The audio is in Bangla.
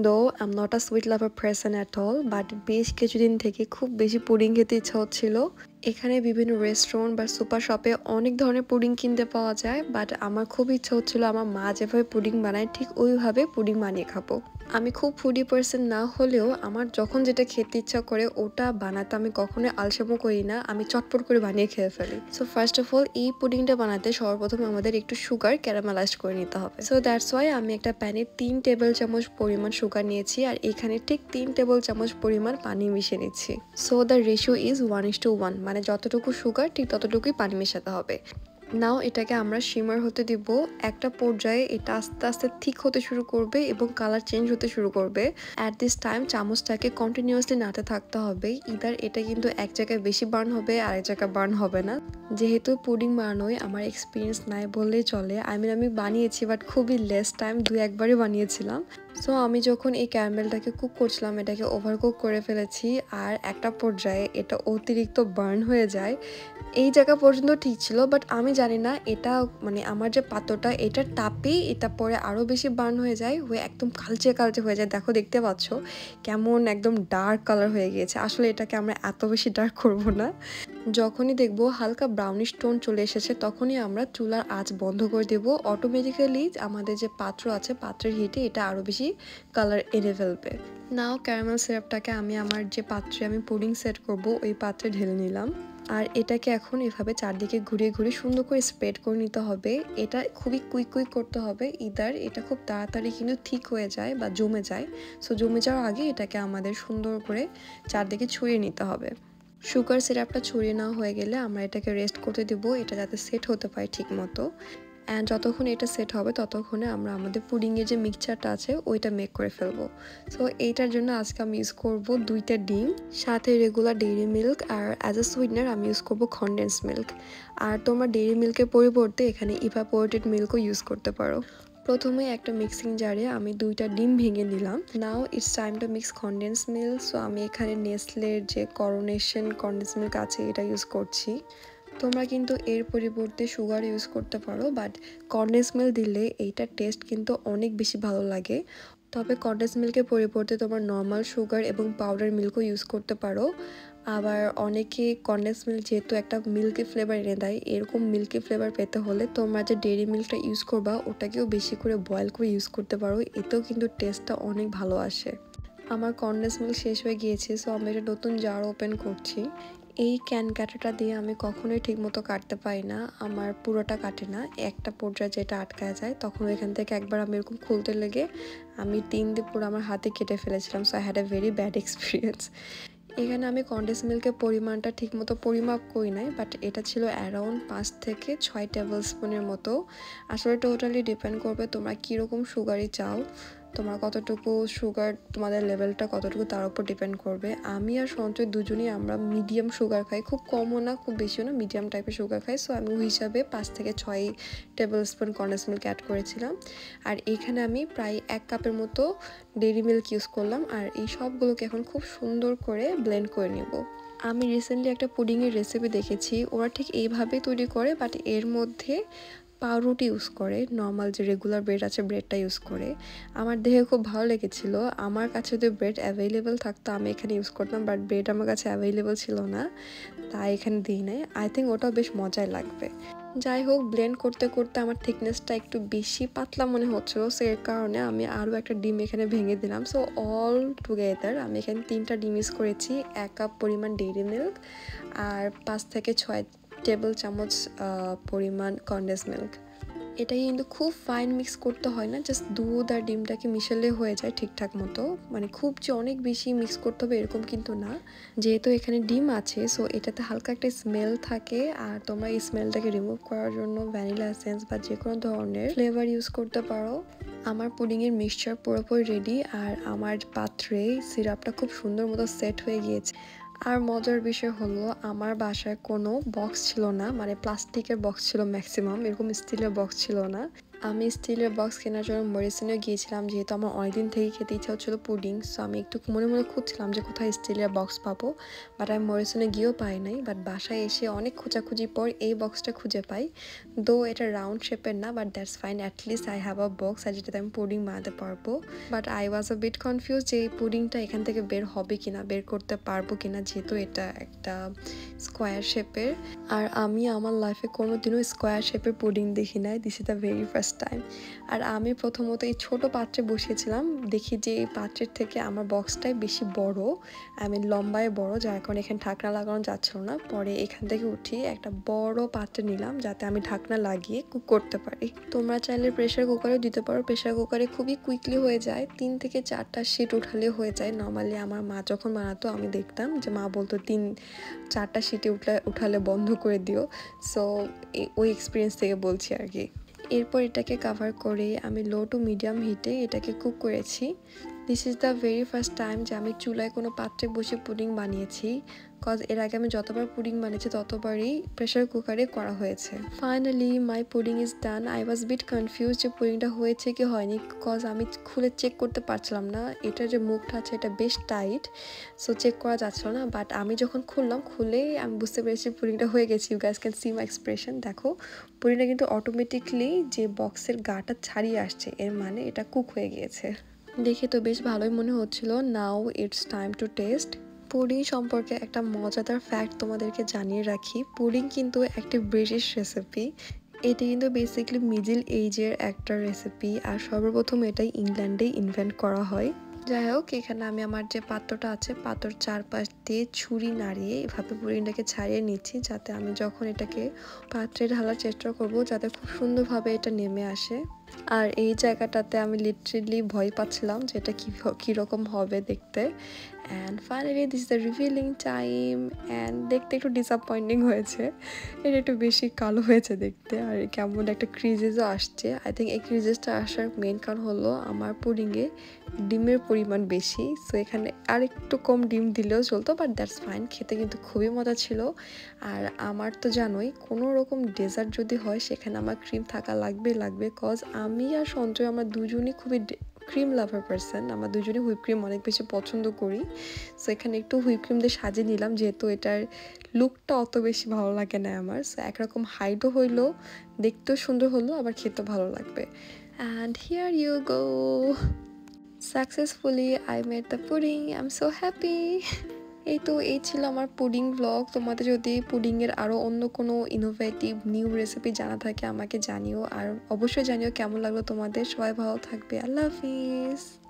Though I am not a sweet lover person at all, but বেশ কিছুদিন থেকে খুব বেশি পুডিং খেতে ইচ্ছা হচ্ছিল। এখানে বিভিন্ন রেস্টুরেন্ট বা সুপার শপে অনেক ধরনের পুডিং কিনতে পাওয়া যায়, বাট আমার খুব ইচ্ছা হচ্ছিল আমার মা যেভাবে পুডিং বানায় ঠিক ওইভাবে পুডিং বানিয়ে খাবো। আমি খুব ফুডি পার্সন না হলেও আমার যখন যেটা খেতে ইচ্ছা করে ওটা বানাতে আমি কখনোই আলসেমো করি না, আমি চটপট করে বানিয়ে খেয়ে ফেলি। সো ফার্স্ট অফ অল এই পুডিংটা বানাতে সর্বপ্রথম আমাদের একটু সুগার ক্যারামেলাইজ করে নিতে হবে। সো দ্যাটস ওয়াই আমি একটা প্যানে 3 টেবিল চামচ পরিমাণ সুগার নিয়েছি, আর এখানে ঠিক 3 টেবিল চামচ পরিমাণ পানি মিশিয়ে নিচ্ছি। সো দ্য রেশিও ইজ 1:1, মানে যতটুকু সুগার ঠিক ততটুকুই পানি মেশাতে হবে। নাও এটাকে আমরা শিমার হতে দিব। একটা পর্যায়ে এটা আস্তে আস্তে থিক হতে শুরু করবে এবং কালার চেঞ্জ হতে শুরু করবে। অ্যাট দিস টাইম চামচটাকে কন্টিনিউয়াসলি নাড়তে থাকতে হবে, ইদার এটা কিন্তু এক জায়গায় বেশি বার্ন হবে আর এক জায়গায় বার্ন হবে না। যেহেতু পুডিং বানানোয় আমার এক্সপিরিয়েন্স নাই বললেই চলে, আমি বানিয়েছি বাট খুবই লেস টাইম, 2-1বারই বানিয়েছিলাম। সো আমি যখন এই ক্যারামেলটাকে কুক করছিলাম এটাকে ওভারকুক করে ফেলেছি, আর একটা পর্যায়ে এটা অতিরিক্ত বার্ন হয়ে যায়। এই জায়গা পর্যন্ত ঠিক ছিল, বাট আমি জানি না এটা মানে আমার যে পাত্রটা এটার তাপেই এটা পরে আরও বেশি বার্ন হয়ে যায়, হয়ে একদম কালচে কালচে হয়ে যায়। দেখো, দেখতে পাচ্ছ কেমন একদম ডার্ক কালার হয়ে গিয়েছে। আসলে এটাকে আমরা এত বেশি ডার্ক করব না। যখনই দেখবো হালকা ব্রাউনিশ টোন চলে এসেছে তখনই আমরা চুলার আঁচ বন্ধ করে দেবো। অটোমেটিক্যালি আমাদের যে পাত্র আছে পাত্রের হিটে এটা আরও বেশি কালার এনে ফেলবে। নাও ক্যারামেল সিরাপটাকে আমি আমার যে পাত্রে আমি পুডিং সেট করব ওই পাত্রে ঢেলে নিলাম, আর এটাকে এখন এভাবে চারদিকে ঘুরিয়ে ঘুরিয়ে সুন্দর করে স্প্রেড করে নিতে হবে। এটা খুবই কুইক কুইক করতে হবে, ইদার এটা খুব তাড়াতাড়ি কিন্তু ঠিক হয়ে যায় বা জমে যায়। সো জমে যাওয়ার আগে এটাকে আমাদের সুন্দর করে চারদিকে ছড়িয়ে নিতে হবে। সুগার সিরাপটা ছড়িয়ে নেওয়া হয়ে গেলে আমরা এটাকে রেস্ট করতে দেবো, এটা যাতে সেট হতে পারে ঠিক মতো। অ্যান্ড যতক্ষণ এটা সেট হবে ততক্ষণে আমরা আমাদের পুডিংয়ের যে মিক্সচারটা আছে ওইটা মেক করে ফেলবো। সো এইটার জন্য আজকে আমি ইউজ করব 2টা ডিম, সাথে রেগুলার ডেইরি মিল্ক, আর অ্যাজ এ সুইটনার আমি ইউজ করব কনডেন্স মিল্ক। আর তোমরা ডেইরি মিল্কের পরিবর্তে এখানে ইভাপোরেটেড মিল্কও ইউজ করতে পারো। প্রথমে একটা মিক্সিং জারে আমি 2টা ডিম ভেঙে নিলাম। Now it's time to mix condense milk. So আমি এখানে নেসলের যে করোনেশন কনডেন্স মিল্ক আছে এটা ইউজ করছি। তোমরা কিন্তু এর পরিবর্তে সুগার ইউজ করতে পারো, বাট কনডেন্স মিল্ক দিলে এইটার টেস্ট কিন্তু অনেক বেশি ভালো লাগে। তবে কনডেন্স মিল্কের পরিবর্তে তোমার নর্মাল সুগার এবং পাউডার মিল্কও ইউজ করতে পারো। আবার অনেকে কনডেন্স মিল্ক যেহেতু একটা মিল্কি ফ্লেভার এনে দেয়, এরকম মিল্কি ফ্লেভার পেতে হলে তোমরা যে ডেইরি মিল্কটা ইউজ করবা ওটাকেও বেশি করে বয়েল করে ইউজ করতে পারো, এতেও কিন্তু টেস্টটা অনেক ভালো আসে। আমার কনডেন্স মিল্ক শেষ হয়ে গিয়েছে, সো আমি একটা নতুন জার ওপেন করছি। এই ক্যান কাটাটা দিয়ে আমি কখনোই ঠিকমতো কাটতে পারি না, আমার পুরোটা কাটে না, একটা পর্যায়ে যেটা আটকায় যায় তখন এখান থেকে একবার আমি এরকম খুলতে লেগে আমি 3 দিয়ে পুরো আমার হাতে কেটে ফেলেছিলাম। So I had a very bad experience. এখানে আমি কনডেন্স মিল্কের পরিমাণটা ঠিকমতো পরিমাপ করি নাই, বাট এটা ছিল অ্যারাউন্ড 5 থেকে 6 টেবিল স্পুনের মতো। আসলে টোটালি ডিপেন্ড করবে তোমরা কীরকম সুগারই চাও, তোমরা কতটুকু সুগার, তোমাদের লেভেলটা কতটুকু তার উপর ডিপেন্ড করবে। আমি আর সঞ্চয় দুজনেই আমরা মিডিয়াম সুগার খাই, খুব কমও না খুব বেশিও না, মিডিয়াম টাইপের সুগার খাই। সো আমি ওই হিসাবে 5 থেকে 6 tablespoon condense milk add করেছিলাম। আর এখানে আমি প্রায় 1 কাপের মতো ডেইরি মিল্ক ইউজ করলাম, আর এই সবগুলোকে এখন খুব সুন্দর করে ব্লেন্ড করে নেব। আমি রিসেন্টলি একটা পুডিংয়ের রেসিপি দেখেছি, ওরা ঠিক এইভাবেই তৈরি করে, বাট এর মধ্যে পাউরুটি ইউজ করে, নর্মাল যে রেগুলার ব্রেড আছে ব্রেডটা ইউজ করে। আমার দেখে খুব ভালো লেগেছিলো। আমার কাছে যদি ব্রেড অ্যাভেলেবেল থাকতো আমি এখানে ইউজ করতাম, বাট ব্রেড আমার কাছে অ্যাভেলেবেল ছিল না, তাই এখানে দিই নাই। আই থিঙ্ক ওটাও বেশ মজাই লাগবে। যাই হোক, ব্লেন্ড করতে করতে আমার থিকনেসটা একটু বেশি পাতলা মনে হচ্ছিলো, সো এর কারণে আমি আরও একটা ডিম এখানে ভেঙে দিলাম। সো অল টুগেদার আমি এখানে 3টা ডিম ইউজ করেছি, 1 কাপ পরিমাণ ডেইরি মিল্ক, আর 5 থেকে 6 টেবিল চামচ পরিমাণ কনডেন্স মিল্ক। এটা কিন্তু খুব ফাইন মিক্স করতে হয় না, জাস্ট দুধ আর ডিমটাকে মিশালে হয়ে যায় ঠিকঠাক মতো, মানে খুব যে অনেক বেশি মিক্স করতে হবে এরকম কিন্তু না। যেহেতু এখানে ডিম আছে সো এটাতে হালকা একটা স্মেল থাকে, আর তোমরা এই স্মেলটাকে রিমুভ করার জন্য ভ্যানিলা এসেন্স বা যে কোনো ধরনের ফ্লেভার ইউজ করতে পারো। আমার পুডিংয়ের মিক্সচার পুরোপুরি রেডি, আর আমার পাত্রে সিরাপটা খুব সুন্দর মতো সেট হয়ে গিয়েছে। আর মজার বিষয় হলো আমার বাসায় কোনো বক্স ছিল না, মানে প্লাস্টিকের বক্স ছিল ম্যাক্সিমাম, এরকম স্টিলের বক্স ছিল না। আমি স্টিলের বক্স কেনার জন্য মরিসনে গিয়েছিলাম, যেহেতু আমার অনেকদিন থেকে খেতে ইচ্ছা হচ্ছিলো পুডিং। সো আমি একটু মনে মনে খুঁজছিলাম যে কোথায় স্টিলের বক্স পাবো, বাট আমি মরিসনে গিয়েও পাই নাই। বাট বাসায় এসে অনেক খোঁজাখুঁজির পর এই বক্সটা খুঁজে পাই। দো এটা রাউন্ড শেপের না, but that's fine, at least I have a box আর যেটাতে আমি পুডিং বানাতে পারবো। But I was a bit confuse যে এই পুডিংটা এখান থেকে বের হবে কিনা, বের করতে পারবো কিনা, যেহেতু এটা একটা স্কোয়ার শেপের। আর আমি আমার লাইফে কোনোদিনও স্কোয়ার শেপের পুডিং দেখি নাই, this is the very first time. আর আমি প্রথমত এই ছোট পাত্রে বসিয়েছিলাম, দেখি যে এই পাত্রের থেকে আমার বক্সটাই বেশি বড়, আমি লম্বায় বড়, যার কারণে এখানে ঢাকনা লাগানো যাচ্ছিল না। পরে এখান থেকে উঠি একটা বড় পাত্রে নিলাম, যাতে আমি ঢাকনা লাগিয়ে কুক করতে পারি। তোমরা চাইলে প্রেশার কুকারেও দিতে পারো, প্রেশার কুকারে খুবই কুইকলি হয়ে যায়, 3 থেকে 4টা সিট উঠালে হয়ে যায়। নর্মালি আমার মা যখন বানাতো আমি দেখতাম যে মা বলতো 3-4টা সিটে উঠালে বন্ধ করে দিও। সো ওই এক্সপিরিয়েন্স থেকে বলছি আর কি। এরপর এটাকে কাভার করে আমি লো টু মিডিয়াম হিটে এটাকে কুক করেছি। This is the very first time যে আমি চুলায় কোনো পাত্রে বসে পুডিং বানিয়েছি, কজ এর আগে আমি যতবার পুডিং বানিয়েছি ততবারই প্রেশার কুকারে করা হয়েছে। Finally my pudding is done. I was bit confuse যে পুডিংটা হয়েছে কি হয়নি, কজ আমি খুলে চেক করতে পারছিলাম না। এটার যে মুখটা আছে এটা বেশ টাইট, সো চেক করা যাচ্ছিল না। বাট আমি যখন খুলেই আমি বুঝতে পেরেছি পুডিংটা হয়ে গেছে। You guys can see my expression, দেখো পুডিংটা কিন্তু অটোমেটিকলি যে বক্সের গাটা ছাড়িয়ে আসছে, এর মানে এটা কুক হয়ে গিয়েছে। দেখে তো বেশ ভালোই মনে হচ্ছিল। নাও it's time to test. Pudding সম্পর্কে একটা মজাদার ফ্যাক্ট তোমাদেরকে জানিয়ে রাখি, পুডিং কিন্তু একটি ব্রিটিশ রেসিপি। এটি কিন্তু বেসিক্যালি মিডল এজের একটা রেসিপি, আর সর্বপ্রথম এটাই ইংল্যান্ডেই ইনভেন্ট করা হয়। যাই হোক, এখানে আমি আমার যে পাত্রটা আছে পাত্রর চারপাশ দিয়ে ছুরি নাড়িয়ে এভাবে পুডিংটাকে ছাড়িয়ে নিচ্ছি, যাতে আমি যখন এটাকে পাত্রে ঢালার চেষ্টা করব যাতে খুব সুন্দরভাবে এটা নেমে আসে। আর এই জায়গাটাতে আমি লিটারেলি ভয় পাচ্ছিলাম যে এটা কীরকম হবে দেখতে। And finally this the revealing time. And দেখতে একটু ডিসঅ্যাপয়েন্টিং হয়েছে, এটা একটু বেশি কালো হয়েছে দেখতে, আর কেমন একটা ক্রিজেসও আসছে। আই থিঙ্ক এই ক্রিজেসটা আসার মেন কারণ হলো আমার পুডিংয়ে ডিমের পরিমাণ বেশি, সো এখানে আর একটু কম ডিম দিলেও চলতো, বাট দ্যাটস ফাইন। খেতে কিন্তু খুবই মজা ছিল। আর আমার তো জানোই কোনো রকম ডেজার্ট যদি হয় সেখানে আমার ক্রিম থাকা লাগবে, কজ আমি আর সঞ্জয় আমরা দুজনই খুবই ক্রিম লাভার পারসন, আমরা দুজনেই হুইপ ক্রিম অনেক বেশি পছন্দ করি। সো এখানে একটু হুইপ ক্রিম দিয়ে সাজিয়ে নিলাম, যেহেতু এটার লুকটা অত বেশি ভালো লাগে না আমার। সো একরকম হাইটও হইলো, দেখতেও সুন্দর হলো, আবার খেতেও ভালো লাগবে। And here you go, successfully I made the pudding, I am so happy. এই ছিল আমার পুডিং ব্লগ। তোমাদের যদি পুডিংয়ের আরও অন্য কোনো ইনোভেটিভ নিউ রেসিপি জানা থাকে আমাকে জানিও, আর অবশ্যই জানিও কেমন লাগলো তোমাদের। সবাই ভালো থাকবে, আল্লাহ হাফিজ।